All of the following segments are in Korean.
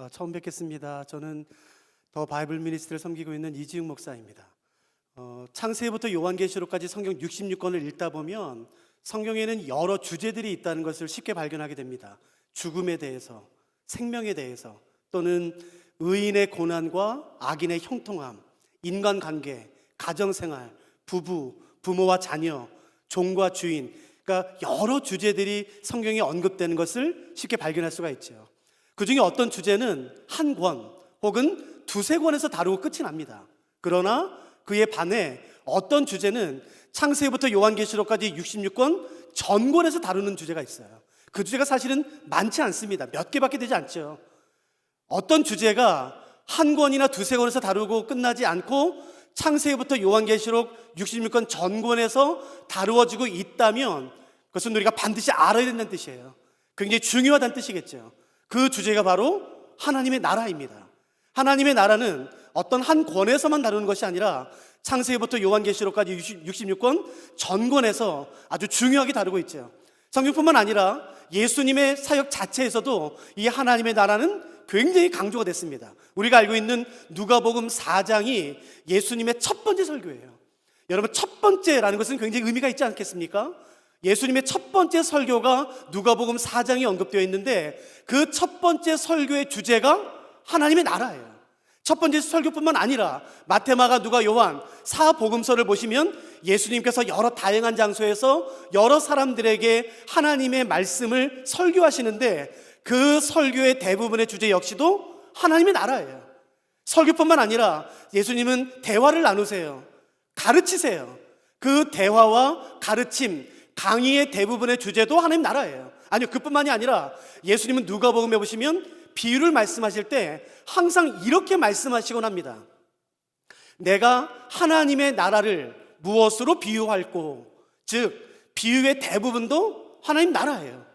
처음 뵙겠습니다. 저는 더 바이블 미니스트리를 섬기고 있는 이지웅 목사입니다. 창세기부터 요한계시록까지 성경 66권을 읽다 보면 성경에는 여러 주제들이 있다는 것을 쉽게 발견하게 됩니다. 죽음에 대해서, 생명에 대해서, 또는 의인의 고난과 악인의 형통함, 인간관계, 가정생활, 부부, 부모와 자녀, 종과 주인, 그러니까 여러 주제들이 성경에 언급되는 것을 쉽게 발견할 수가 있죠. 그 중에 어떤 주제는 한 권 혹은 두세 권에서 다루고 끝이 납니다. 그러나 그에 반해 어떤 주제는 창세기부터 요한계시록까지 66권 전권에서 다루는 주제가 있어요. 그 주제가 사실은 많지 않습니다. 몇 개밖에 되지 않죠. 어떤 주제가 한 권이나 두세 권에서 다루고 끝나지 않고 창세기부터 요한계시록 66권 전권에서 다루어지고 있다면 그것은 우리가 반드시 알아야 된다는 뜻이에요. 굉장히 중요하다는 뜻이겠죠. 그 주제가 바로 하나님의 나라입니다. 하나님의 나라는 어떤 한 권에서만 다루는 것이 아니라 창세기부터 요한계시록까지 66권 전권에서 아주 중요하게 다루고 있죠. 성경뿐만 아니라 예수님의 사역 자체에서도 이 하나님의 나라는 굉장히 강조가 됐습니다. 우리가 알고 있는 누가복음 4장이 예수님의 첫 번째 설교예요. 여러분, 첫 번째라는 것은 굉장히 의미가 있지 않겠습니까? 예수님의 첫 번째 설교가 누가복음 4장에 언급되어 있는데 그 첫 번째 설교의 주제가 하나님의 나라예요. 첫 번째 설교뿐만 아니라 마태, 마가, 누가, 요한 사복음서를 보시면 예수님께서 여러 다양한 장소에서 여러 사람들에게 하나님의 말씀을 설교하시는데 그 설교의 대부분의 주제 역시도 하나님의 나라예요. 설교뿐만 아니라 예수님은 대화를 나누세요. 가르치세요. 그 대화와 가르침, 강의의 대부분의 주제도 하나님 나라예요. 아니요, 그뿐만이 아니라 예수님은 누가복음에 보시면 비유를 말씀하실 때 항상 이렇게 말씀하시곤 합니다. 내가 하나님의 나라를 무엇으로 비유할꼬? 즉 비유의 대부분도 하나님 나라예요.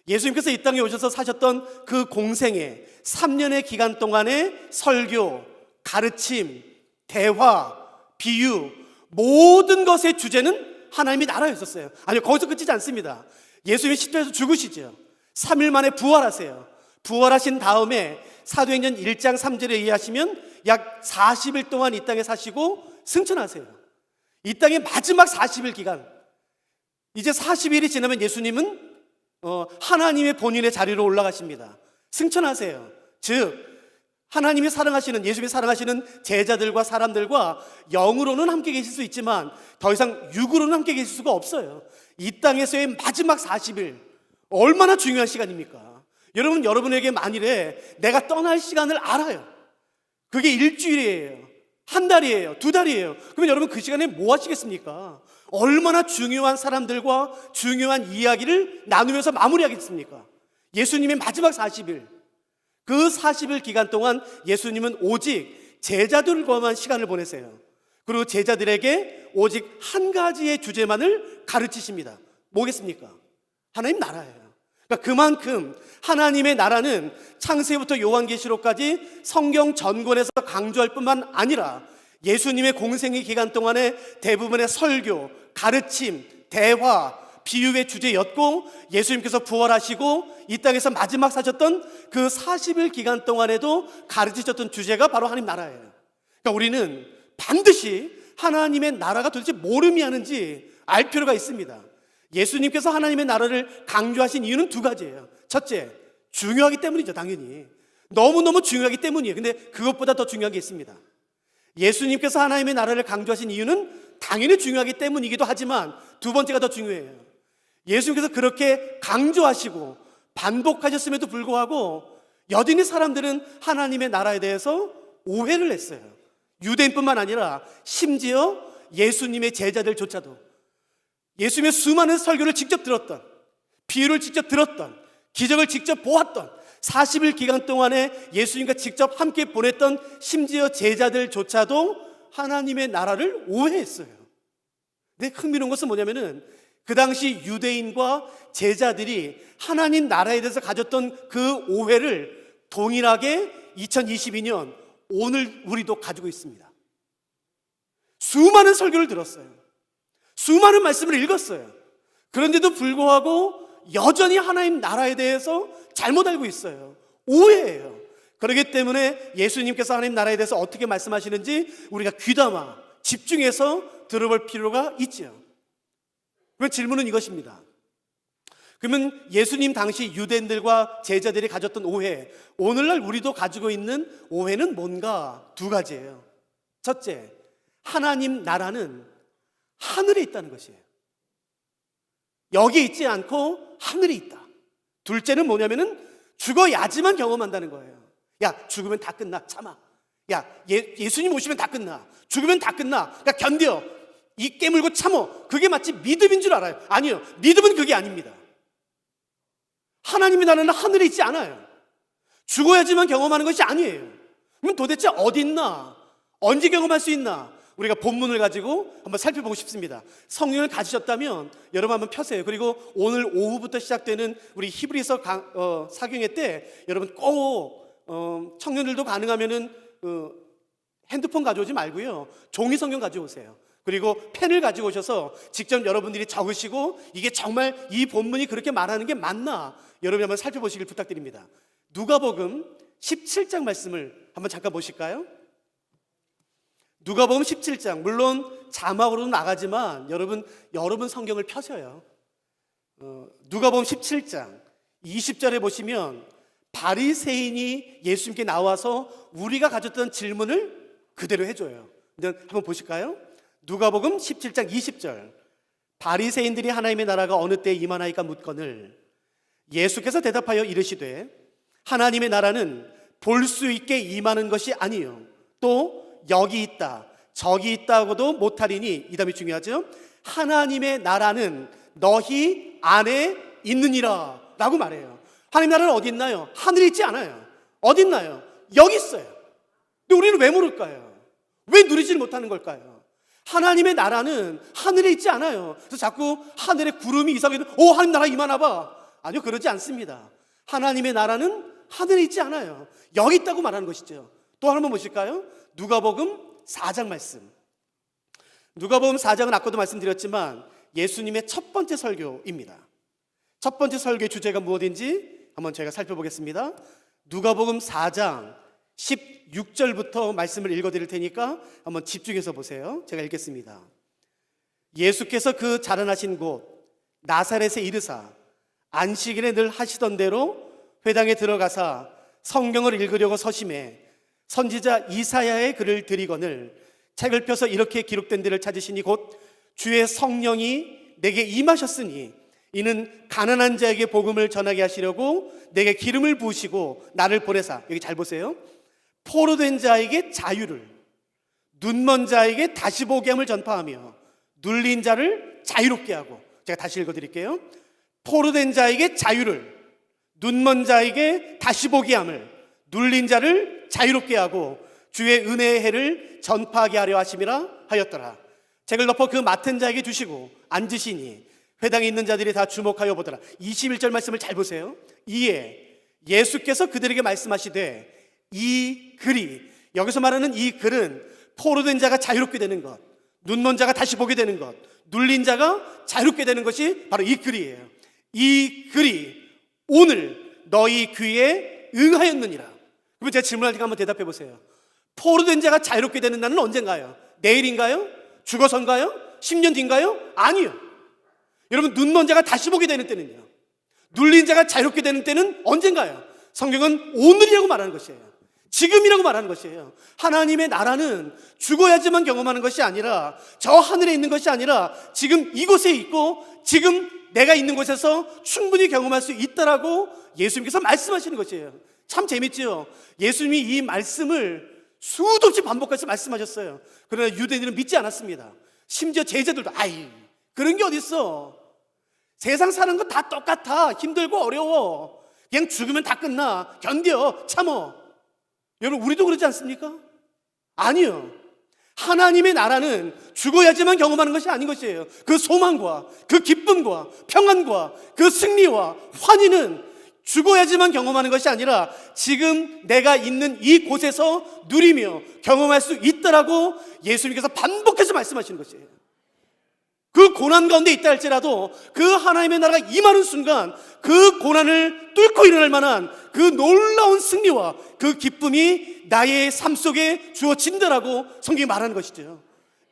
예수님께서 이 땅에 오셔서 사셨던 그 공생애 3년의 기간 동안의 설교, 가르침, 대화, 비유, 모든 것의 주제는 하나님의 나라였었어요. 아니요, 거기서 끝이지 않습니다. 예수님이 십자가에서 죽으시죠. 3일 만에 부활하세요. 부활하신 다음에 사도행전 1장 3절에 의하시면 약 40일 동안 이 땅에 사시고 승천하세요. 이 땅의 마지막 40일 기간, 이제 40일이 지나면 예수님은 하나님의 본인의 자리로 올라가십니다. 승천하세요. 즉 하나님이 사랑하시는, 예수님이 사랑하시는 제자들과 사람들과 영으로는 함께 계실 수 있지만 더 이상 육으로는 함께 계실 수가 없어요. 이 땅에서의 마지막 40일, 얼마나 중요한 시간입니까? 여러분, 여러분에게 만일에 내가 떠날 시간을 알아요. 그게 일주일이에요, 한 달이에요, 두 달이에요. 그러면 여러분 그 시간에 뭐 하시겠습니까? 얼마나 중요한 사람들과 중요한 이야기를 나누면서 마무리하겠습니까? 예수님의 마지막 40일, 그 40일 기간 동안 예수님은 오직 제자들과만 시간을 보내세요. 그리고 제자들에게 오직 한 가지의 주제만을 가르치십니다. 뭐겠습니까? 하나님 나라예요. 그러니까 그만큼 하나님의 나라는 창세기부터 요한계시록까지 성경 전권에서 강조할 뿐만 아니라 예수님의 공생의 기간 동안의 대부분의 설교, 가르침, 대화, 비유의 주제였고 예수님께서 부활하시고 이 땅에서 마지막 사셨던 그 40일 기간 동안에도 가르치셨던 주제가 바로 하나님 나라예요. 그러니까 우리는 반드시 하나님의 나라가 도대체 뭘 의미하는지 알 필요가 있습니다. 예수님께서 하나님의 나라를 강조하신 이유는 두 가지예요. 첫째, 중요하기 때문이죠. 당연히 너무너무 중요하기 때문이에요. 근데 그것보다 더 중요한 게 있습니다. 예수님께서 하나님의 나라를 강조하신 이유는 당연히 중요하기 때문이기도 하지만 두 번째가 더 중요해요. 예수님께서 그렇게 강조하시고 반복하셨음에도 불구하고 여전히 사람들은 하나님의 나라에 대해서 오해를 했어요. 유대인뿐만 아니라 심지어 예수님의 제자들조차도 예수님의 수많은 설교를 직접 들었던, 비유를 직접 들었던, 기적을 직접 보았던 40일 기간 동안에 예수님과 직접 함께 보냈던 심지어 제자들조차도 하나님의 나라를 오해했어요. 근데 흥미로운 것은 뭐냐면은 그 당시 유대인과 제자들이 하나님 나라에 대해서 가졌던 그 오해를 동일하게 2022년 오늘 우리도 가지고 있습니다. 수많은 설교를 들었어요. 수많은 말씀을 읽었어요. 그런데도 불구하고 여전히 하나님 나라에 대해서 잘못 알고 있어요. 오해예요. 그렇기 때문에 예수님께서 하나님 나라에 대해서 어떻게 말씀하시는지 우리가 귀담아 집중해서 들어볼 필요가 있지요. 그럼 질문은 이것입니다. 그러면 예수님 당시 유대인들과 제자들이 가졌던 오해, 오늘날 우리도 가지고 있는 오해는 뭔가? 두 가지예요. 첫째, 하나님 나라는 하늘에 있다는 것이에요. 여기 있지 않고 하늘에 있다. 둘째는 뭐냐면은 죽어야지만 경험한다는 거예요. 야, 죽으면 다 끝나. 참아. 야, 예수님 오시면 다 끝나. 죽으면 다 끝나. 그러니까 견뎌. 이 깨물고 참어. 그게 마치 믿음인 줄 알아요. 아니요. 믿음은 그게 아닙니다. 하나님의 나라는 하늘에 있지 않아요. 죽어야지만 경험하는 것이 아니에요. 그럼 도대체 어디 있나? 언제 경험할 수 있나? 우리가 본문을 가지고 한번 살펴보고 싶습니다. 성경을 가지셨다면 여러분 한번 펴세요. 그리고 오늘 오후부터 시작되는 우리 히브리서 사경회 때 여러분 꼭 청년들도 가능하면은 핸드폰 가져오지 말고요. 종이 성경 가져오세요. 그리고 펜을 가지고 오셔서 직접 여러분들이 적으시고 이게 정말 이 본문이 그렇게 말하는 게 맞나? 여러분이 한번 살펴보시길 부탁드립니다. 누가복음 17장 말씀을 한번 잠깐 보실까요? 누가복음 17장, 물론 자막으로는 나가지만 여러분 성경을 펴셔요. 누가복음 17장 20절에 보시면 바리새인이 예수님께 나와서 우리가 가졌던 질문을 그대로 해줘요. 한번 보실까요? 누가복음 17장 20절, 바리새인들이 하나님의 나라가 어느 때에 임하나이까 묻거늘 예수께서 대답하여 이르시되 하나님의 나라는 볼 수 있게 임하는 것이 아니요 또 여기 있다 저기 있다고도 못하리니, 이 다음이 중요하죠. 하나님의 나라는 너희 안에 있느니라 라고 말해요. 하나님 나라는 어디 있나요? 하늘에 있지 않아요. 어디 있나요? 여기 있어요. 근데 우리는 왜 모를까요? 왜 누리질 못하는 걸까요? 하나님의 나라는 하늘에 있지 않아요. 그래서 자꾸 하늘에 구름이 이상해도 하나님 나라 임하나 봐. 아니요, 그러지 않습니다. 하나님의 나라는 하늘에 있지 않아요. 여기 있다고 말하는 것이죠. 또 한번 보실까요? 누가복음 4장 말씀. 누가복음 4장은 아까도 말씀드렸지만 예수님의 첫 번째 설교입니다. 첫 번째 설교의 주제가 무엇인지 한번 제가 살펴보겠습니다. 누가복음 4장 16절부터 말씀을 읽어드릴 테니까 한번 집중해서 보세요. 제가 읽겠습니다. 예수께서 그 자라나신 곳 나사렛에 이르사 안식일에 늘 하시던 대로 회당에 들어가사 성경을 읽으려고 서심해 선지자 이사야의 글을 들이거늘 책을 펴서 이렇게 기록된 데를 찾으시니 곧 주의 성령이 내게 임하셨으니 이는 가난한 자에게 복음을 전하게 하시려고 내게 기름을 부으시고 나를 보내사, 여기 잘 보세요, 포로된 자에게 자유를, 눈먼 자에게 다시 보게 함을 전파하며 눌린 자를 자유롭게 하고, 제가 다시 읽어드릴게요. 포로된 자에게 자유를, 눈먼 자에게 다시 보게 함을, 눌린 자를 자유롭게 하고 주의 은혜의 해를 전파하게 하려 하심이라 하였더라. 책을 덮어 그 맡은 자에게 주시고 앉으시니 회당에 있는 자들이 다 주목하여 보더라. 21절 말씀을 잘 보세요. 이에 예수께서 그들에게 말씀하시되 이 글이, 여기서 말하는 이 글은 포로된 자가 자유롭게 되는 것, 눈먼 자가 다시 보게 되는 것, 눌린 자가 자유롭게 되는 것이 바로 이 글이에요. 이 글이 오늘 너희 귀에 응하였느니라. 그럼 제가 질문하니까 한번 대답해 보세요. 포로된 자가 자유롭게 되는 날은 언젠가요? 내일인가요? 죽어서인가요? 10년 뒤인가요? 아니요. 여러분, 눈먼 자가 다시 보게 되는 때는요, 눌린 자가 자유롭게 되는 때는 언젠가요? 성경은 오늘이라고 말하는 것이에요. 지금이라고 말하는 것이에요. 하나님의 나라는 죽어야지만 경험하는 것이 아니라, 저 하늘에 있는 것이 아니라 지금 이곳에 있고 지금 내가 있는 곳에서 충분히 경험할 수 있다라고 예수님께서 말씀하시는 것이에요. 참 재밌죠? 예수님이 이 말씀을 수도 없이 반복해서 말씀하셨어요. 그러나 유대인들은 믿지 않았습니다. 심지어 제자들도 그런 게 어딨어, 세상 사는 거 다 똑같아, 힘들고 어려워, 그냥 죽으면 다 끝나, 견뎌, 참어. 여러분, 우리도 그러지 않습니까? 아니요. 하나님의 나라는 죽어야지만 경험하는 것이 아닌 것이에요. 그 소망과 그 기쁨과 평안과 그 승리와 환희는 죽어야지만 경험하는 것이 아니라 지금 내가 있는 이 곳에서 누리며 경험할 수 있다라고 예수님께서 반복해서 말씀하시는 것이에요. 그 고난 가운데 있다 할지라도 그 하나님의 나라가 임하는 순간 그 고난을 뚫고 일어날 만한 그 놀라운 승리와 그 기쁨이 나의 삶 속에 주어진다라고 성경이 말하는 것이죠.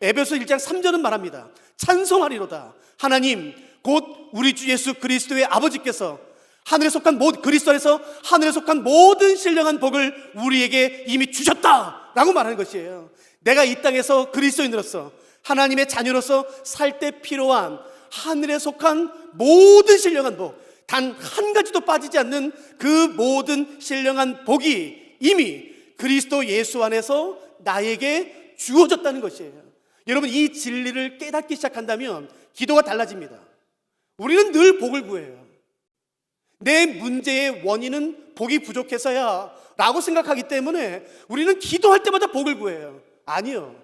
에베소 1장 3절은 말합니다. 찬송하리로다. 하나님 곧 우리 주 예수 그리스도의 아버지께서 하늘에 속한 그리스도 안에서 하늘에 속한 모든 신령한 복을 우리에게 이미 주셨다라고 말하는 것이에요. 내가 이 땅에서 그리스도인으로서 하나님의 자녀로서 살 때 필요한 하늘에 속한 모든 신령한 복, 단 한 가지도 빠지지 않는 그 모든 신령한 복이 이미 그리스도 예수 안에서 나에게 주어졌다는 것이에요. 여러분, 이 진리를 깨닫기 시작한다면 기도가 달라집니다. 우리는 늘 복을 구해요. 내 문제의 원인은 복이 부족해서야 라고 생각하기 때문에 우리는 기도할 때마다 복을 구해요. 아니요.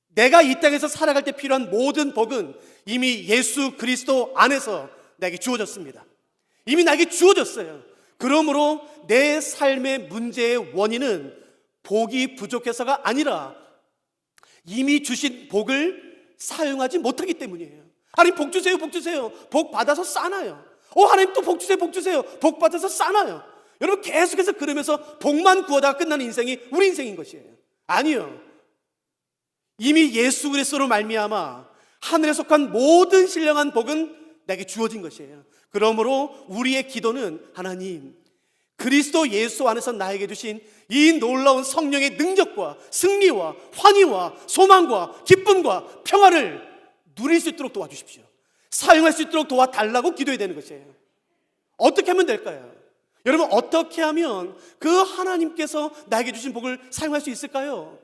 내가 이 땅에서 살아갈 때 필요한 모든 복은 이미 예수 그리스도 안에서 나에게 주어졌습니다. 이미 나에게 주어졌어요. 그러므로 내 삶의 문제의 원인은 복이 부족해서가 아니라 이미 주신 복을 사용하지 못하기 때문이에요. 하나님 복 주세요, 복 주세요. 복 받아서 싸나요. 하나님 또 복 주세요, 복 주세요. 복 받아서 싸나요. 여러분, 계속해서 그러면서 복만 구하다가 끝나는 인생이 우리 인생인 것이에요. 아니요. 이미 예수 그리스도로 말미암아 하늘에 속한 모든 신령한 복은 내게 주어진 것이에요. 그러므로 우리의 기도는 하나님, 그리스도 예수 안에서 나에게 주신 이 놀라운 성령의 능력과 승리와 환희와 소망과 기쁨과 평화를 누릴 수 있도록 도와주십시오. 사용할 수 있도록 도와달라고 기도해야 되는 것이에요. 어떻게 하면 될까요? 여러분, 어떻게 하면 그 하나님께서 나에게 주신 복을 사용할 수 있을까요?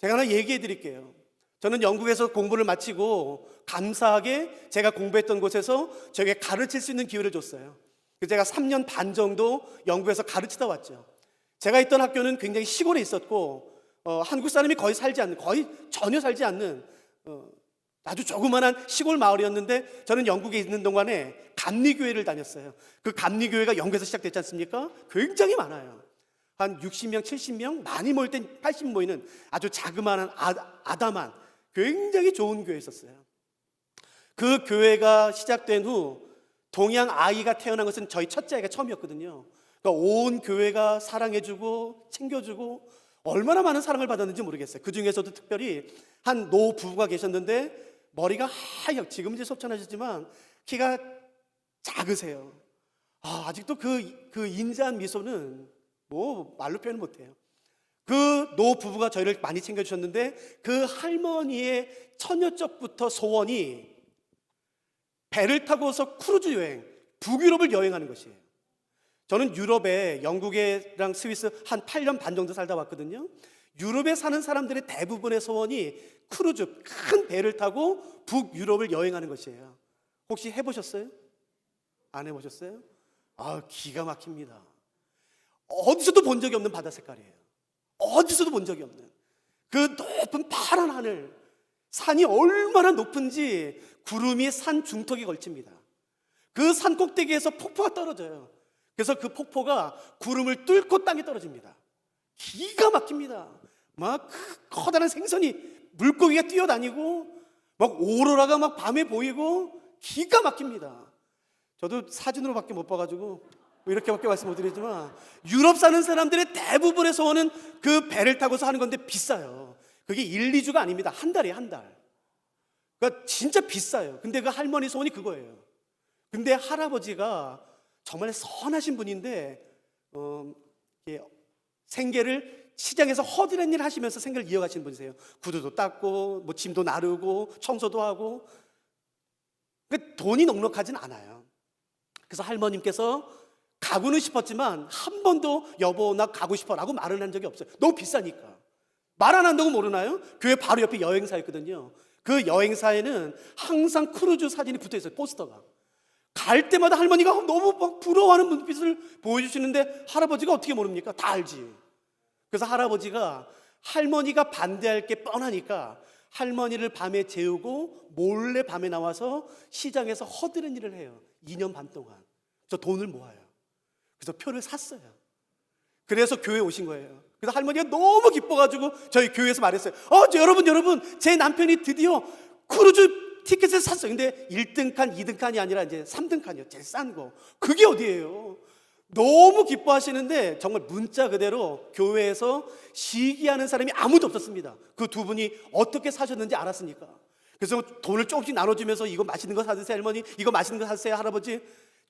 제가 하나 얘기해 드릴게요. 저는 영국에서 공부를 마치고 감사하게 제가 공부했던 곳에서 저에게 가르칠 수 있는 기회를 줬어요. 제가 3년 반 정도 영국에서 가르치다 왔죠. 제가 있던 학교는 굉장히 시골에 있었고 한국 사람이 거의 전혀 살지 않는 아주 조그만한 시골 마을이었는데 저는 영국에 있는 동안에 감리교회를 다녔어요. 그 감리교회가 영국에서 시작됐지 않습니까? 굉장히 많아요. 한 60명, 70명, 많이 모일 땐 80 모이는 아주 자그마한 아담한 굉장히 좋은 교회였었어요. 그 교회가 시작된 후 동양 아이가 태어난 것은 저희 첫째 아이가 처음이었거든요. 그러니까 온 교회가 사랑해주고 챙겨주고 얼마나 많은 사랑을 받았는지 모르겠어요. 그 중에서도 특별히 한 노 부부가 계셨는데 머리가 하얗, 지금 이제 소천하셨지만 키가 작으세요. 아직도 그 인자한 미소는 말로 표현 못해요. 그 노 부부가 저희를 많이 챙겨주셨는데 그 할머니의 처녀적부터 소원이 배를 타고서 크루즈 여행, 북유럽을 여행하는 것이에요. 저는 유럽에 영국이랑 스위스 한 8년 반 정도 살다 왔거든요. 유럽에 사는 사람들의 대부분의 소원이 크루즈, 큰 배를 타고 북유럽을 여행하는 것이에요. 혹시 해보셨어요? 안 해보셨어요? 기가 막힙니다. 어디서도 본 적이 없는 바다 색깔이에요. 어디서도 본 적이 없는 그 높은 파란 하늘, 산이 얼마나 높은지 구름이 산 중턱에 걸칩니다. 그 산 꼭대기에서 폭포가 떨어져요. 그래서 그 폭포가 구름을 뚫고 땅에 떨어집니다. 기가 막힙니다. 막 커다란 생선이, 물고기가 뛰어다니고 막 오로라가 막 밤에 보이고 기가 막힙니다. 저도 사진으로밖에 못 봐가지고 이렇게밖에 말씀 못 드리지만 유럽 사는 사람들의 대부분의 소원은 그 배를 타고서 하는 건데 비싸요. 그게 1, 2주가 아닙니다. 한 달이에요, 한 달. 그러니까 진짜 비싸요. 근데 그 할머니 소원이 그거예요. 근데 할아버지가 정말 선하신 분인데 생계를 시장에서 허드렛 일 하시면서 생계를 이어가시는 분이세요. 구두도 닦고 짐도 나르고 청소도 하고. 그러니까 돈이 넉넉하진 않아요. 그래서 할머님께서 가고는 싶었지만 한 번도 여보 나 가고 싶어 라고 말을 한 적이 없어요. 너무 비싸니까. 말 안 한다고 모르나요? 교회 바로 옆에 여행사였거든요. 그 여행사에는 항상 크루즈 사진이 붙어 있어요. 포스터가. 갈 때마다 할머니가 너무 막 부러워하는 눈빛을 보여주시는데 할아버지가 어떻게 모릅니까? 다 알지. 그래서 할아버지가 할머니가 반대할 게 뻔하니까 할머니를 밤에 재우고 몰래 밤에 나와서 시장에서 허드렛 일을 해요. 2년 반 동안. 그래서 돈을 모아요. 그래서 표를 샀어요. 그래서 교회에 오신 거예요. 그래서 할머니가 너무 기뻐가지고 저희 교회에서 말했어요. 여러분 제 남편이 드디어 크루즈 티켓을 샀어요. 근데 1등 칸, 2등 칸이 아니라 이제 3등 칸이요. 제일 싼 거. 그게 어디예요? 너무 기뻐하시는데 정말 문자 그대로 교회에서 시기하는 사람이 아무도 없었습니다. 그 두 분이 어떻게 사셨는지 알았으니까. 그래서 돈을 조금씩 나눠주면서 이거 맛있는 거 사드세요 할머니, 이거 맛있는 거 사드세요 할아버지,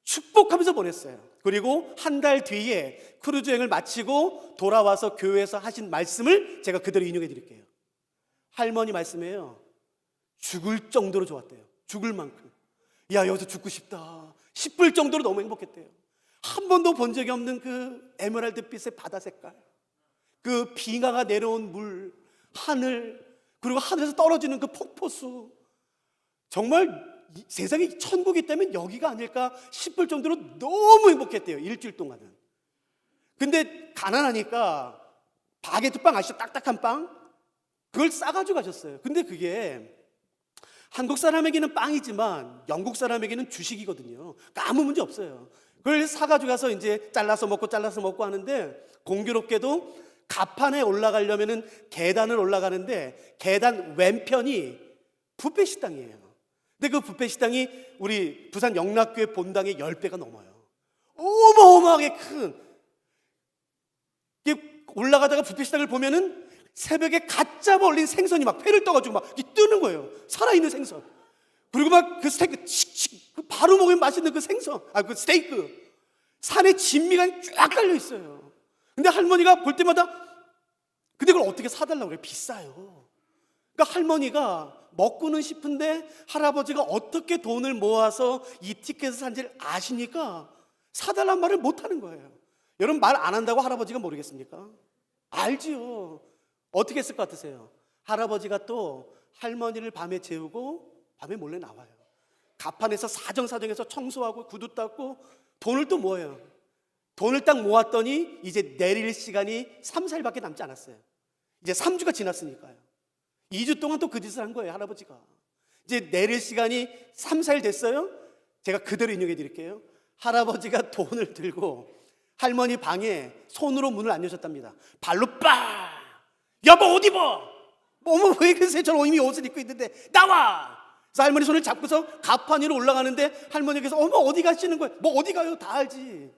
축복하면서 보냈어요. 그리고 한 달 뒤에 크루즈 여행을 마치고 돌아와서 교회에서 하신 말씀을 제가 그대로 인용해 드릴게요. 할머니 말씀이에요. 죽을 정도로 좋았대요. 죽을 만큼. 야, 여기서 죽고 싶다 싶을 정도로 너무 행복했대요. 한 번도 본 적이 없는 그 에메랄드빛의 바다 색깔, 그 빙하가 내려온 물, 하늘, 그리고 하늘에서 떨어지는 그 폭포수, 정말 세상에 천국이 있다면 여기가 아닐까 싶을 정도로 너무 행복했대요. 일주일 동안은. 근데 가난하니까 바게트 빵 아시죠? 딱딱한 빵, 그걸 싸가지고 가셨어요. 근데 그게 한국 사람에게는 빵이지만 영국 사람에게는 주식이거든요. 그러니까 아무 문제 없어요. 그걸 사가지고 가서 이제 잘라서 먹고 하는데, 공교롭게도 가판에 올라가려면은 계단을 올라가는데 계단 왼편이 뷔페 식당이에요. 근데 그 뷔페 식당이 우리 부산 영락교회 본당의 10배가 넘어요. 어마어마하게 큰. 올라가다가 뷔페 식당을 보면은 새벽에 갓 잡아 올린 생선이 막 회를 떠가지고 막 뜨는 거예요. 살아있는 생선. 그리고 막 그 스테이크 바로 먹으면 맛있는 그 생선, 그 스테이크 산에 진미가 쫙 깔려 있어요. 근데 할머니가 볼 때마다, 근데 그걸 어떻게 사달라고 그래요? 비싸요. 그러니까 할머니가 먹고는 싶은데 할아버지가 어떻게 돈을 모아서 이 티켓을 산지를 아시니까 사달라는 말을 못하는 거예요. 여러분, 말 안 한다고 할아버지가 모르겠습니까? 알지요. 어떻게 했을 것 같으세요? 할아버지가 또 할머니를 밤에 재우고 밤에 몰래 나와요. 가판에서 사정사정해서 청소하고 구두 닦고 돈을 또 모아요. 돈을 딱 모았더니 이제 내릴 시간이 3, 4일밖에 남지 않았어요. 이제 3주가 지났으니까요. 2주 동안 또 그 짓을 한 거예요, 할아버지가. 이제 내릴 시간이 3, 4일 됐어요. 제가 그대로 인용해 드릴게요. 할아버지가 돈을 들고 할머니 방에 손으로 문을 안 여셨답니다. 발로 빡! 여보, 옷 입어! 어머, 왜 그러세요? 저는 이미 옷을 입고 있는데 나와! 그래서 할머니 손을 잡고서 가판 위로 올라가는데 할머니께서 어머, 어디 가시는 거예요? 뭐 어디 가요? 다 알지.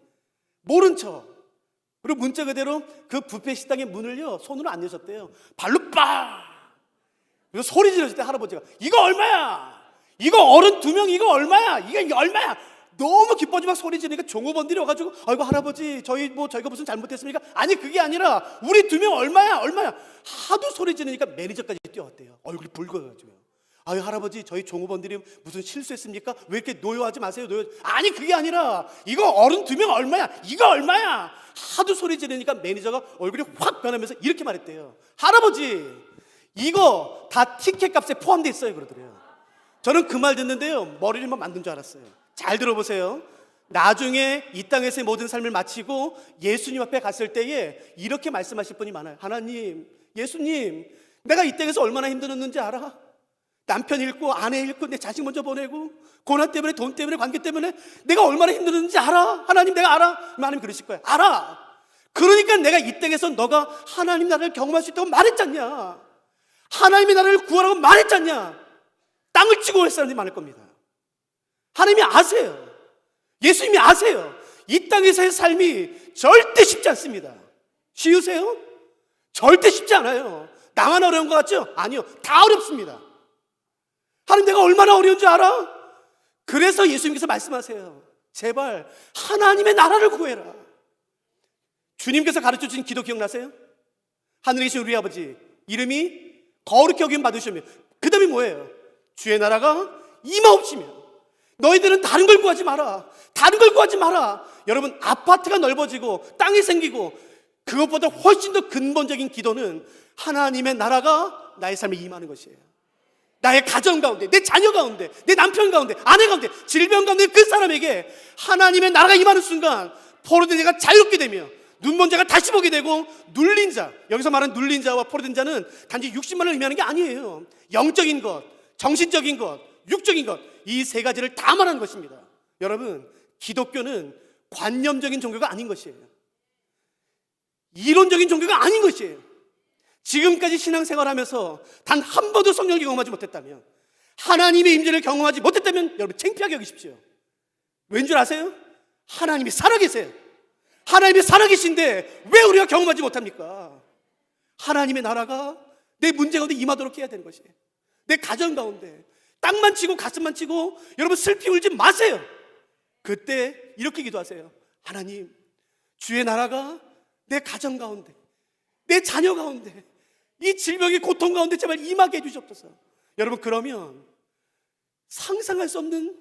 모른 척. 그리고 문자 그대로 그 뷔페 식당의 문을요 손으로 안 여셨대요. 발로 빡! 그래서 소리 지르실 때 할아버지가 이거 얼마야? 이거 어른 2명 이거 얼마야? 이게 얼마야? 너무 기뻐지 막 소리 지르니까 종업원들이 와가지고 아이고 할아버지 저희가 무슨 잘못했습니까? 아니 그게 아니라 우리 2명 얼마야? 하도 소리 지르니까 매니저까지 뛰어왔대요. 얼굴이 붉어가지고요. 아유 할아버지 저희 종업원들이 무슨 실수했습니까? 왜 이렇게 노여하지 마세요. 아니 그게 아니라 이거 어른 2명 얼마야? 이거 얼마야? 하도 소리 지르니까 매니저가 얼굴이 확 변하면서 이렇게 말했대요. 할아버지 이거 다 티켓 값에 포함되어 있어요 그러더래요. 저는 그 말 듣는데요 머리를 막 만든 줄 알았어요. 잘 들어보세요. 나중에 이 땅에서의 모든 삶을 마치고 예수님 앞에 갔을 때에 이렇게 말씀하실 분이 많아요. 하나님, 예수님, 내가 이 땅에서 얼마나 힘들었는지 알아? 남편 잃고 아내 잃고 내 자식 먼저 보내고 고난 때문에 돈 때문에 관계 때문에 내가 얼마나 힘들었는지 알아? 하나님 내가 알아? 하나님 그러실 거예요. 알아. 그러니까 내가 이 땅에서 너가 하나님 나라를 경험할 수 있다고 말했잖냐. 하나님의 나라를 구하라고 말했잖냐. 땅을 치고 올 사람들이 많을 겁니다. 하나님이 아세요. 예수님이 아세요. 이 땅에서의 삶이 절대 쉽지 않습니다. 쉬우세요? 절대 쉽지 않아요. 나만 어려운 것 같죠? 아니요. 다 어렵습니다. 하나님 내가 얼마나 어려운 줄 알아? 그래서 예수님께서 말씀하세요. 제발 하나님의 나라를 구해라. 주님께서 가르쳐주신 기도 기억나세요? 하늘에 계신 우리 아버지 이름이 거룩히 여김 받으시며 그 다음에 뭐예요? 주의 나라가 임하옵시며 너희들은 다른 걸 구하지 마라. 다른 걸 구하지 마라. 여러분 아파트가 넓어지고 땅이 생기고 그것보다 훨씬 더 근본적인 기도는 하나님의 나라가 나의 삶에 임하는 것이에요. 나의 가정 가운데, 내 자녀 가운데, 내 남편 가운데, 아내 가운데, 질병 가운데 그 사람에게 하나님의 나라가 임하는 순간 포로된 자가 자유롭게 되며 눈먼 자가 다시 보게 되고 눌린 자, 여기서 말하는 눌린 자와 포로된 자는 단지 육신만을 의미하는 게 아니에요. 영적인 것, 정신적인 것, 육적인 것, 이 세 가지를 다 말하는 것입니다. 여러분 기독교는 관념적인 종교가 아닌 것이에요. 이론적인 종교가 아닌 것이에요. 지금까지 신앙생활하면서 단 한 번도 성령을 경험하지 못했다면, 하나님의 임재를 경험하지 못했다면 여러분 창피하게 여기십시오. 왠 줄 아세요? 하나님이 살아계세요. 하나님이 살아계신데 왜 우리가 경험하지 못합니까? 하나님의 나라가 내 문제 가운데 임하도록 해야 되는 것이에요. 내 가정 가운데 땅만 치고 가슴만 치고 여러분 슬피 울지 마세요. 그때 이렇게 기도하세요. 하나님, 주의 나라가 내 가정 가운데, 내 자녀 가운데, 이 질병의 고통 가운데 제발 임하게 해주시옵소서. 여러분, 그러면 상상할 수 없는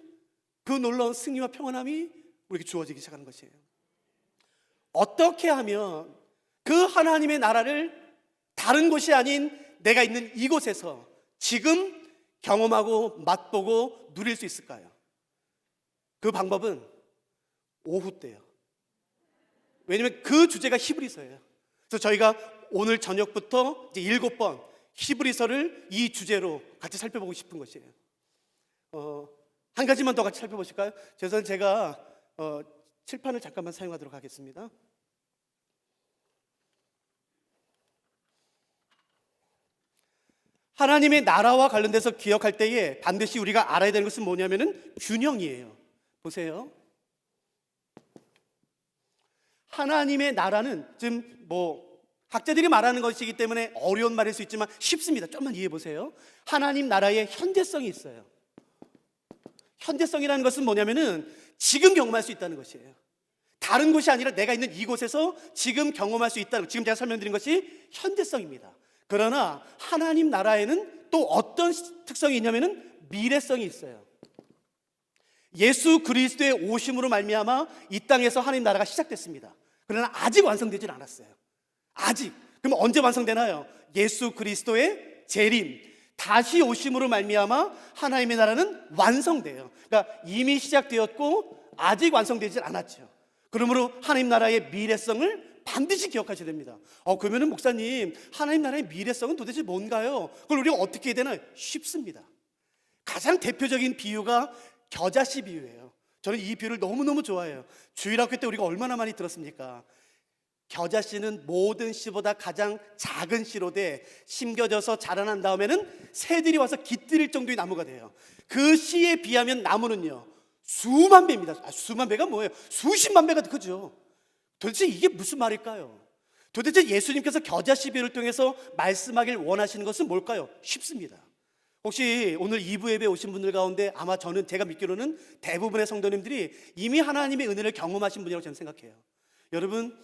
그 놀라운 승리와 평안함이 우리에게 주어지기 시작하는 것이에요. 어떻게 하면 그 하나님의 나라를 다른 곳이 아닌 내가 있는 이곳에서 지금 경험하고 맛보고 누릴 수 있을까요? 그 방법은 오후 때요. 왜냐하면 그 주제가 히브리서예요. 그래서 저희가 오늘 저녁부터 이제 7번 히브리서를 이 주제로 같이 살펴보고 싶은 것이에요. 한 가지만 더 같이 살펴보실까요? 죄송한 제가 칠판을 잠깐만 사용하도록 하겠습니다. 하나님의 나라와 관련돼서 기억할 때에 반드시 우리가 알아야 되는 것은 뭐냐면은 균형이에요. 보세요. 하나님의 나라는 지금 학자들이 말하는 것이기 때문에 어려운 말일 수 있지만 쉽습니다. 좀만 이해해 보세요. 하나님 나라의 현재성이 있어요. 현재성이라는 것은 뭐냐면은 지금 경험할 수 있다는 것이에요. 다른 곳이 아니라 내가 있는 이곳에서 지금 경험할 수 있다는, 지금 제가 설명드린 것이 현재성입니다. 그러나 하나님 나라에는 또 어떤 특성이 있냐면은 미래성이 있어요. 예수 그리스도의 오심으로 말미암아 이 땅에서 하나님 나라가 시작됐습니다. 그러나 아직 완성되질 않았어요. 아직. 그럼 언제 완성되나요? 예수 그리스도의 재림, 다시 오심으로 말미암아 하나님의 나라는 완성돼요. 그러니까 이미 시작되었고 아직 완성되질 않았죠. 그러므로 하나님 나라의 미래성을 반드시 기억하셔야 됩니다. 그러면은 목사님, 하나님 나라의 미래성은 도대체 뭔가요? 그걸 우리가 어떻게 해야 되나요? 쉽습니다. 가장 대표적인 비유가 겨자씨 비유예요. 저는 이 비유를 너무너무 좋아해요. 주일학교 때 우리가 얼마나 많이 들었습니까? 겨자씨는 모든 씨보다 가장 작은 씨로 돼 심겨져서 자라난 다음에는 새들이 와서 깃들일 정도의 나무가 돼요. 그 씨에 비하면 나무는요 수만 배입니다. 수만 배가 뭐예요? 수십만 배가 크죠. 도대체 이게 무슨 말일까요? 도대체 예수님께서 겨자씨 비유를 통해서 말씀하길 원하시는 것은 뭘까요? 쉽습니다. 혹시 오늘 2부 예배 오신 분들 가운데 아마 제가 믿기로는 대부분의 성도님들이 이미 하나님의 은혜를 경험하신 분이라고 저는 생각해요. 여러분,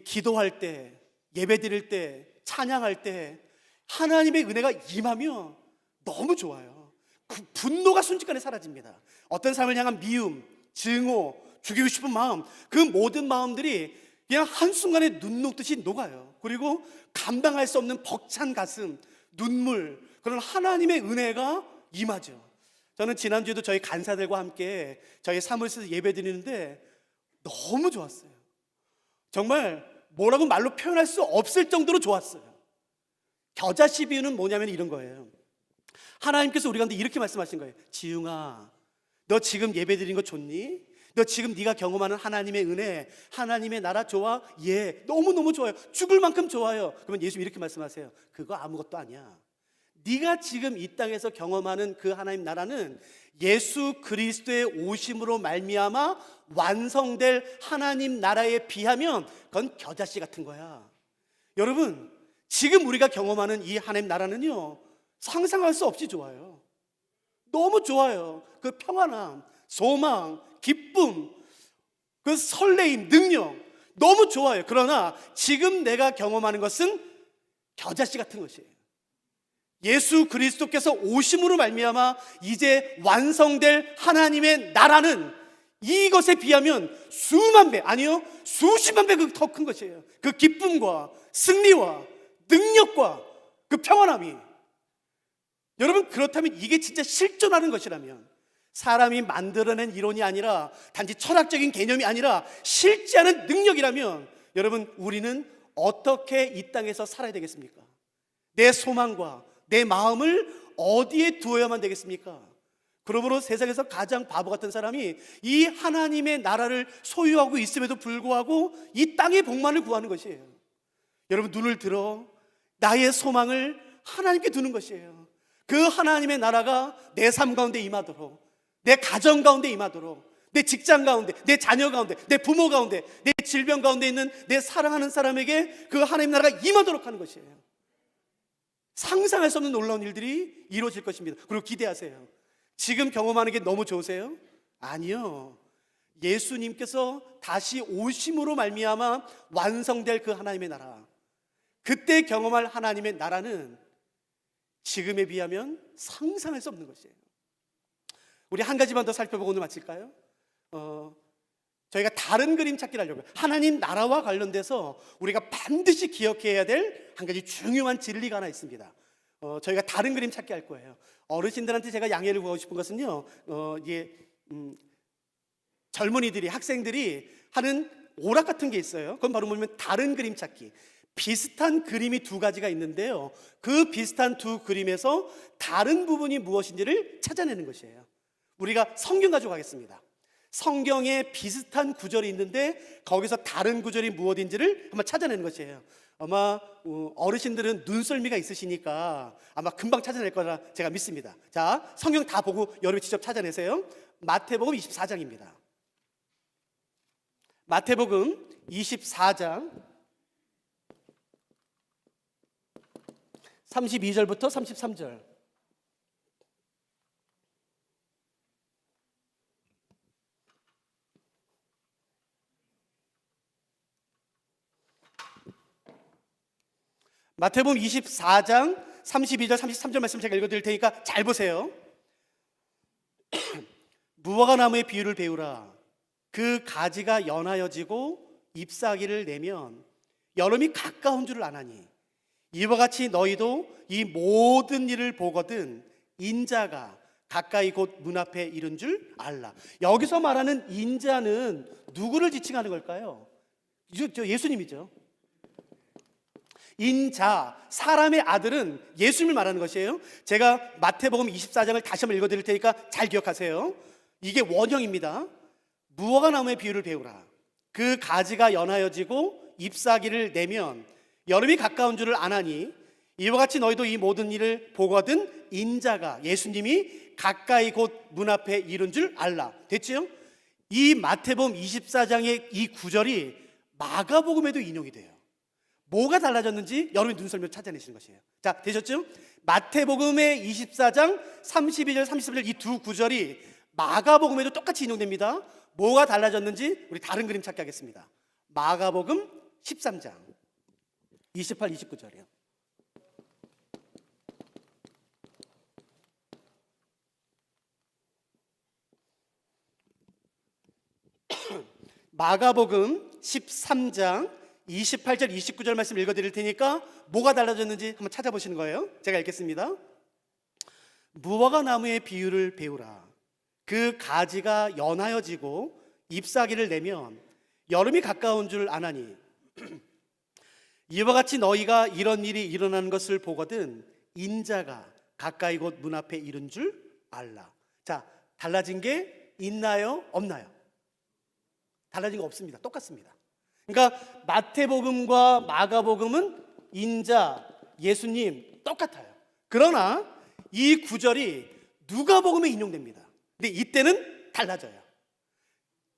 기도할 때, 예배 드릴 때, 찬양할 때 하나님의 은혜가 임하면 너무 좋아요. 그 분노가 순식간에 사라집니다. 어떤 사람을 향한 미움, 증오, 죽이고 싶은 마음, 그 모든 마음들이 그냥 한순간에 눈 녹듯이 녹아요. 그리고 감당할 수 없는 벅찬 가슴, 눈물, 그런 하나님의 은혜가 임하죠. 저는 지난주에도 저희 간사들과 함께 저희 사무실에서 예배 드리는데 너무 좋았어요. 정말 뭐라고 말로 표현할 수 없을 정도로 좋았어요. 겨자씨 비유는 뭐냐면 이런 거예요. 하나님께서 우리 가운데 이렇게 말씀하신 거예요. 지웅아, 너 지금 예배 드린 거 좋니? 너 지금 네가 경험하는 하나님의 은혜, 하나님의 나라 좋아? 예, 너무너무 좋아요. 죽을 만큼 좋아요. 그러면 예수님 이렇게 말씀하세요. 그거 아무것도 아니야. 네가 지금 이 땅에서 경험하는 그 하나님 나라는 예수 그리스도의 오심으로 말미암아 완성될 하나님 나라에 비하면 그건 겨자씨 같은 거야. 여러분, 지금 우리가 경험하는 이 하나님 나라는요 상상할 수 없이 좋아요. 너무 좋아요. 그 평안함, 소망, 기쁨, 그 설레임, 능력 너무 좋아요. 그러나 지금 내가 경험하는 것은 겨자씨 같은 것이에요. 예수 그리스도께서 오심으로 말미암아 이제 완성될 하나님의 나라는 이것에 비하면 수만 배, 아니요 수십만 배 더 큰 것이에요. 그 기쁨과 승리와 능력과 그 평안함이. 여러분, 그렇다면 이게 진짜 실존하는 것이라면, 사람이 만들어낸 이론이 아니라 단지 철학적인 개념이 아니라 실제하는 능력이라면, 여러분, 우리는 어떻게 이 땅에서 살아야 되겠습니까? 내 소망과 내 마음을 어디에 두어야만 되겠습니까? 그러므로 세상에서 가장 바보 같은 사람이 이 하나님의 나라를 소유하고 있음에도 불구하고 이 땅의 복만을 구하는 것이에요. 여러분, 눈을 들어 나의 소망을 하나님께 두는 것이에요. 그 하나님의 나라가 내 삶 가운데 임하도록, 내 가정 가운데 임하도록, 내 직장 가운데, 내 자녀 가운데, 내 부모 가운데, 내 질병 가운데 있는 내 사랑하는 사람에게 그 하나님 나라가 임하도록 하는 것이에요. 상상할 수 없는 놀라운 일들이 이루어질 것입니다. 그리고 기대하세요. 지금 경험하는 게 너무 좋으세요? 아니요. 예수님께서 다시 오심으로 말미암아 완성될 그 하나님의 나라, 그때 경험할 하나님의 나라는 지금에 비하면 상상할 수 없는 것이에요. 우리 한 가지만 더 살펴보고 오늘 마칠까요? 저희가 다른 그림 찾기를 하려고요. 하나님 나라와 관련돼서 우리가 반드시 기억해야 될 한 가지 중요한 진리가 하나 있습니다. 저희가 다른 그림 찾기 할 거예요. 어르신들한테 제가 양해를 구하고 싶은 것은요, 젊은이들이, 학생들이 하는 오락 같은 게 있어요. 그건 바로 뭐냐면 다른 그림 찾기. 비슷한 그림이 두 가지가 있는데요, 그 비슷한 두 그림에서 다른 부분이 무엇인지를 찾아내는 것이에요. 우리가 성경 가지고 가겠습니다. 성경에 비슷한 구절이 있는데 거기서 다른 구절이 무엇인지를 한번 찾아내는 것이에요. 아마 어르신들은 눈썰미가 있으시니까 아마 금방 찾아낼 거라 제가 믿습니다. 자, 성경 다 보고 여러분이 직접 찾아내세요. 마태복음 24장입니다. 마태복음 24장 32절부터 33절. 마태복음 24장 32절 33절 말씀 제가 읽어드릴 테니까 잘 보세요. 무화과 나무의 비유를 배우라. 그 가지가 연하여지고 잎사귀를 내면 여름이 가까운 줄을 아나니, 이와 같이 너희도 이 모든 일을 보거든 인자가 가까이 곧 문 앞에 이른 줄 알라. 여기서 말하는 인자는 누구를 지칭하는 걸까요? 예수님이죠. 인자, 사람의 아들은 예수님을 말하는 것이에요. 제가 마태복음 24장을 다시 한번 읽어드릴 테니까 잘 기억하세요. 이게 원형입니다. 무화과 나무의 비유를 배우라. 그 가지가 연하여지고 잎사귀를 내면 여름이 가까운 줄을 아나니, 이와 같이 너희도 이 모든 일을 보거든 인자가, 예수님이 가까이 곧 문 앞에 이른 줄 알라. 됐죠? 이 마태복음 24장의 이 구절이 마가복음에도 인용이 돼요. 뭐가 달라졌는지 여러분이 눈썰미로 찾아내시는 것이에요. 자, 되셨죠? 마태복음의 24장 32절 33절 이 두 구절이 마가복음에도 똑같이 인용됩니다. 뭐가 달라졌는지 우리 다른 그림 찾기 하겠습니다. 마가복음 13장 28, 29절이요. 마가복음 13장 28절 29절 말씀 읽어드릴 테니까 뭐가 달라졌는지 한번 찾아보시는 거예요. 제가 읽겠습니다. 무화과 나무의 비유를 배우라. 그 가지가 연하여지고 잎사귀를 내면 여름이 가까운 줄 아나니, 이와 같이 너희가 이런 일이 일어나는 것을 보거든 인자가 가까이 곧 문 앞에 이른 줄 알라. 자, 달라진 게 있나요? 없나요? 달라진 거 없습니다. 똑같습니다. 그러니까 마태복음과 마가복음은 인자, 예수님 똑같아요. 그러나 이 구절이 누가복음에 인용됩니다. 근데 이때는 달라져요.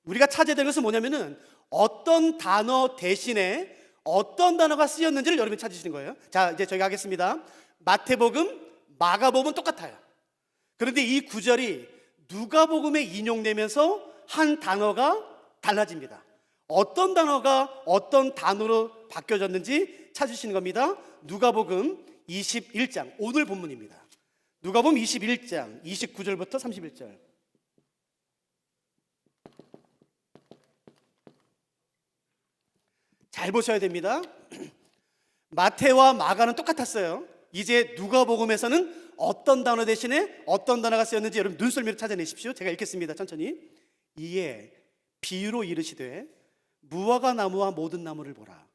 우리가 찾아야 될 것은 뭐냐면은 어떤 단어 대신에 어떤 단어가 쓰였는지를 여러분이 찾으시는 거예요. 자, 이제 저희가 하겠습니다. 마태복음, 마가복음은 똑같아요. 그런데 이 구절이 누가복음에 인용되면서 한 단어가 달라집니다. 어떤 단어가 어떤 단어로 바뀌어졌는지 찾으시는 겁니다. 누가복음 21장, 오늘 본문입니다. 누가복음 21장 29절부터 31절. 잘 보셔야 됩니다. 마태와 마가는 똑같았어요. 이제 누가복음에서는 어떤 단어 대신에 어떤 단어가 쓰였는지 여러분 눈썰미로 찾아내십시오. 제가 읽겠습니다. 천천히. 이에 비유로 이르시되 무화과 나무와 모든 나무를 보라.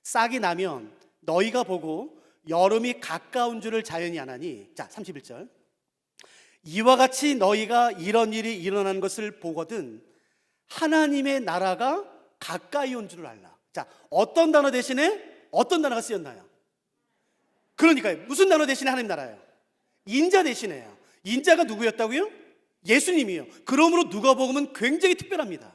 싹이 나면 너희가 보고 여름이 가까운 줄을 자연히 아나니. 자, 31절. 이와 같이 너희가 이런 일이 일어나는 것을 보거든 하나님의 나라가 가까이 온 줄을 알라. 자, 어떤 단어 대신에 어떤 단어가 쓰였나요? 그러니까요. 무슨 단어 대신에 하나님 나라예요? 인자 대신해요. 인자가 누구였다고요? 예수님이요. 그러므로 누가복음은 굉장히 특별합니다.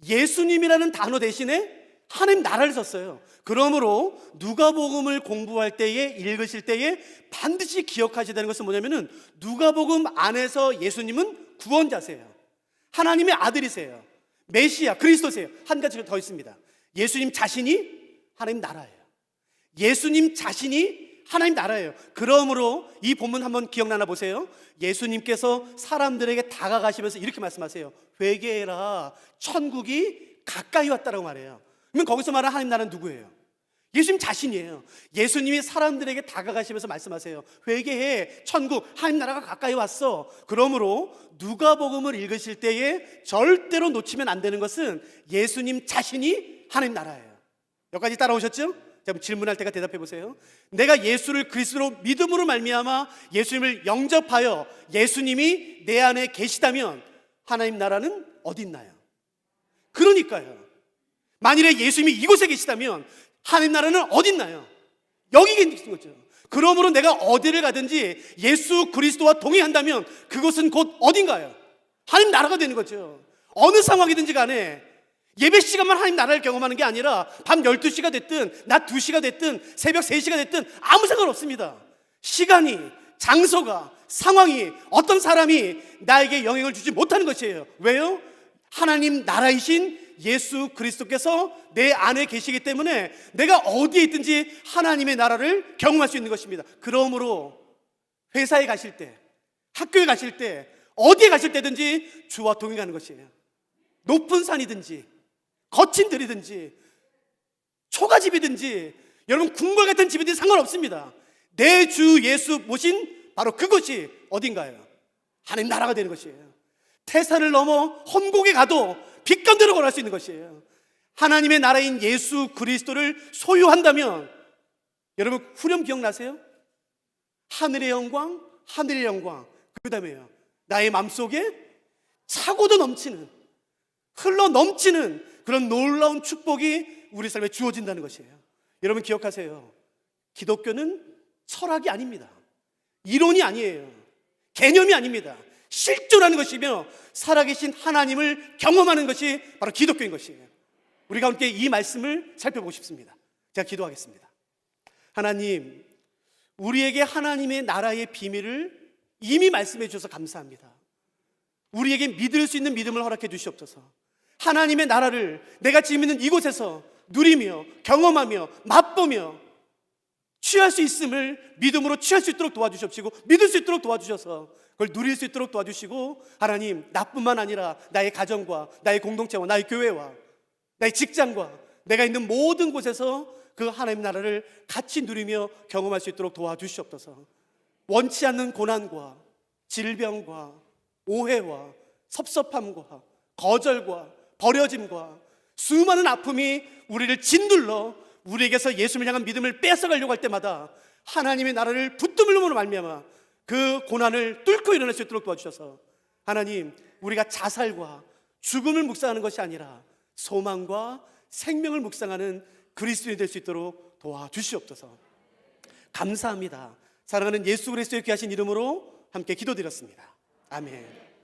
예수님이라는 단어 대신에 하나님 나라를 썼어요. 그러므로 누가복음을 공부할 때에, 읽으실 때에 반드시 기억하셔야 되는 것은 뭐냐면은 누가복음 안에서 예수님은 구원자세요. 하나님의 아들이세요. 메시아, 그리스도세요. 한 가지 더 있습니다. 예수님 자신이 하나님 나라예요. 예수님 자신이 하나님 나라예요. 그러므로 이 본문 한번 기억나나 보세요. 예수님께서 사람들에게 다가가시면서 이렇게 말씀하세요. 회개해라, 천국이 가까이 왔다라고 말해요. 그러면 거기서 말하는 하나님 나라는 누구예요? 예수님 자신이에요. 예수님이 사람들에게 다가가시면서 말씀하세요. 회개해, 천국, 하나님 나라가 가까이 왔어. 그러므로 누가복음을 읽으실 때에 절대로 놓치면 안 되는 것은 예수님 자신이 하나님 나라예요. 여기까지 따라오셨죠? 자, 질문할 때가 대답해 보세요. 내가 예수를 그리스도로 믿음으로 말미암아 예수님을 영접하여 예수님이 내 안에 계시다면 하나님 나라는 어디 있나요? 그러니까요. 만일에 예수님이 이곳에 계시다면 하나님 나라는 어디 있나요? 여기 계신 거죠. 그러므로 내가 어디를 가든지 예수 그리스도와 동행한다면 그곳은 곧 어딘가요? 하나님 나라가 되는 거죠. 어느 상황이든지 간에 예배 시간만 하나님 나라를 경험하는 게 아니라 밤 12시가 됐든 낮 2시가 됐든 새벽 3시가 됐든 아무 상관없습니다. 시간이, 장소가, 상황이, 어떤 사람이 나에게 영향을 주지 못하는 것이에요. 왜요? 하나님 나라이신 예수 그리스도께서 내 안에 계시기 때문에 내가 어디에 있든지 하나님의 나라를 경험할 수 있는 것입니다. 그러므로 회사에 가실 때, 학교에 가실 때, 어디에 가실 때든지 주와 동행하는 것이에요. 높은 산이든지 거친 들이든지 초가집이든지 여러분 궁궐 같은 집이든지 상관없습니다. 내 주 예수 모신 바로 그것이 어딘가요? 하나님 나라가 되는 것이에요. 태산을 넘어 험곡에 가도 빛감대로 걸어갈 수 있는 것이에요. 하나님의 나라인 예수 그리스도를 소유한다면 여러분 후렴 기억나세요? 하늘의 영광, 하늘의 영광. 그 다음에요, 나의 마음속에 차고도 넘치는, 흘러 넘치는 그런 놀라운 축복이 우리 삶에 주어진다는 것이에요. 여러분 기억하세요. 기독교는 철학이 아닙니다. 이론이 아니에요. 개념이 아닙니다. 실존하는 것이며 살아계신 하나님을 경험하는 것이 바로 기독교인 것이에요. 우리가 함께 이 말씀을 살펴보고 싶습니다. 제가 기도하겠습니다. 하나님, 우리에게 하나님의 나라의 비밀을 이미 말씀해 주셔서 감사합니다. 우리에게 믿을 수 있는 믿음을 허락해 주시옵소서. 하나님의 나라를 내가 지금 있는 이곳에서 누리며 경험하며 맛보며 취할 수 있음을 믿음으로 취할 수 있도록 도와주시옵시고 믿을 수 있도록 도와주셔서 그걸 누릴 수 있도록 도와주시고, 하나님 나뿐만 아니라 나의 가정과 나의 공동체와 나의 교회와 나의 직장과 내가 있는 모든 곳에서 그 하나님 나라를 같이 누리며 경험할 수 있도록 도와주시옵소서. 원치 않는 고난과 질병과 오해와 섭섭함과 거절과 버려짐과 수많은 아픔이 우리를 짓눌러 우리에게서 예수님을 향한 믿음을 뺏어가려고 할 때마다 하나님의 나라를 붙들므로 말미암아 그 고난을 뚫고 일어날 수 있도록 도와주셔서, 하나님 우리가 자살과 죽음을 묵상하는 것이 아니라 소망과 생명을 묵상하는 그리스도인이 될 수 있도록 도와주시옵소서. 감사합니다. 사랑하는 예수 그리스도의 귀하신 이름으로 함께 기도드렸습니다. 아멘.